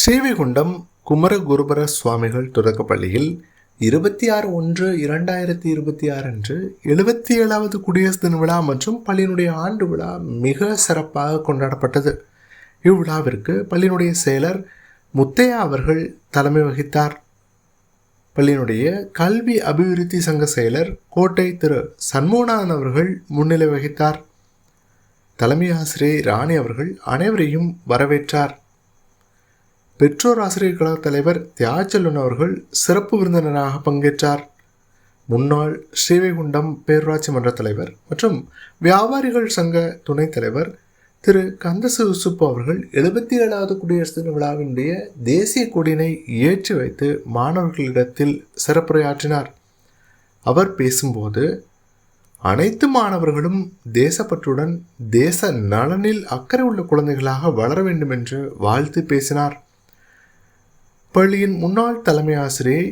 ஸ்ரீவைகுண்டம் குமரகுருபர சுவாமிகள் தொடக்கப்பள்ளியில் 26/1/2026 அன்று 77வது குடியரசு தின விழா மற்றும் பள்ளியினுடைய ஆண்டு விழா மிக சிறப்பாக கொண்டாடப்பட்டது. இவ்விழாவிற்கு பள்ளியினுடைய செயலர் முத்தையா அவர்கள் தலைமை வகித்தார். பள்ளியினுடைய கல்வி அபிவிருத்தி சங்க செயலர் கோட்டை திரு சண்முகநாதன் அவர்கள் முன்னிலை வகித்தார். தலைமை ஆசிரியர் ராணி அவர்கள் அனைவரையும் வரவேற்றார். பெற்றோர் ஆசிரியர் கழக தலைவர் தியாகச்செல்வன் அவர்கள் சிறப்பு விருந்தினராக பங்கேற்றார். முன்னாள் ஸ்ரீவைகுண்டம் பேரூராட்சி மன்ற தலைவர் மற்றும் வியாபாரிகள் சங்க துணைத் தலைவர் திரு கந்தசுப்பு அவர்கள் 77வது குடியரசு தின விழாவினுடைய தேசிய கொடியினை ஏற்றி வைத்து மாணவர்களிடத்தில் சிறப்புரையாற்றினார். அவர் பேசும்போது அனைத்து மாணவர்களும் தேசப்பற்றுடன் தேச நலனில் அக்கறை உள்ள குழந்தைகளாக வளர வேண்டும் என்று வாழ்த்து பேசினார். பள்ளியின் முன்னாள் தலைமை ஆசிரியர்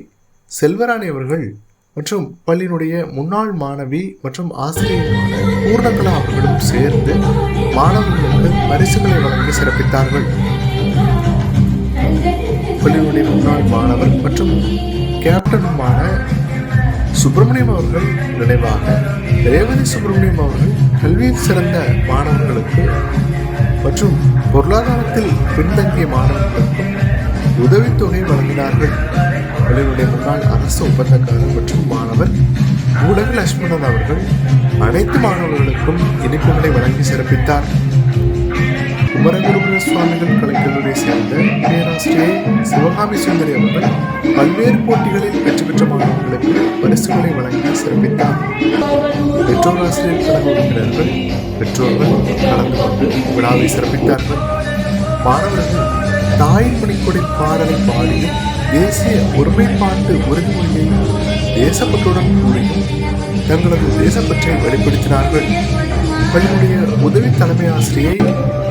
செல்வராணி அவர்கள் மற்றும் பள்ளியினுடைய முன்னாள் மாணவி மற்றும் ஆசிரியரான பூர்ணகலா அவர்களும் சேர்ந்து மாணவர்களுக்கு பரிசுகளை வழங்கி சிறப்பித்தார்கள். பள்ளியினுடைய முன்னாள் மாணவர் மற்றும் கேப்டனுமான சுப்பிரமணியம் அவர்கள் நினைவாக ரேவதி சுப்பிரமணியம் அவர்கள் கல்வியில் சிறந்த மாணவர்களுக்கு மற்றும் பொருளாதாரத்தில் பின்தங்கிய மாணவர்களுக்கும் உதவித்தொகை வழங்கினார்கள். பள்ளியினுடைய முன்னாள் அரசு ஒப்பந்தக்காரர் மற்றும் மாணவர் ஊடக லட்சுமணன் அவர்கள் அனைத்து மாணவர்களுக்கும் இனிப்புகளை வழங்கி சிறப்பித்தார். குமரகுருபர சுவாமிகள் கலைக்கல்லூரியை சேர்ந்த பேராசிரியர் சிவகாமி சுந்தரி அவர்கள் பல்வேறு போட்டிகளில் வெற்றி பெற்ற மாணவர்களுக்கு பரிசுகளை வழங்கி சிறப்பித்தார். பெற்றோர் ஆசிரியர் கழக உறுப்பினர்கள் பெற்றோர்கள் கலந்து கொண்டு விழாவை சிறப்பித்தார்கள். மாணவர்கள் தாயின் மணிக்கொடை பாடலை பாடியும் தேசிய ஒருமைப்பாட்டு உறுதிமொழியை தேசப்பற்றுடன் கூறியும் தங்களது தேசப்பற்றை வெளிப்படுத்தினார்கள். பள்ளியுடைய உதவி தலைமை ஆசிரியை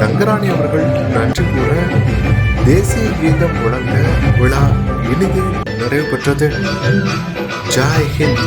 தங்கராணி அவர்கள் நன்றி கூற தேசிய கீதம் முழங்க விழா இனிதே நிறைவு பெற்றது. ஜாய் ஹிந்த்.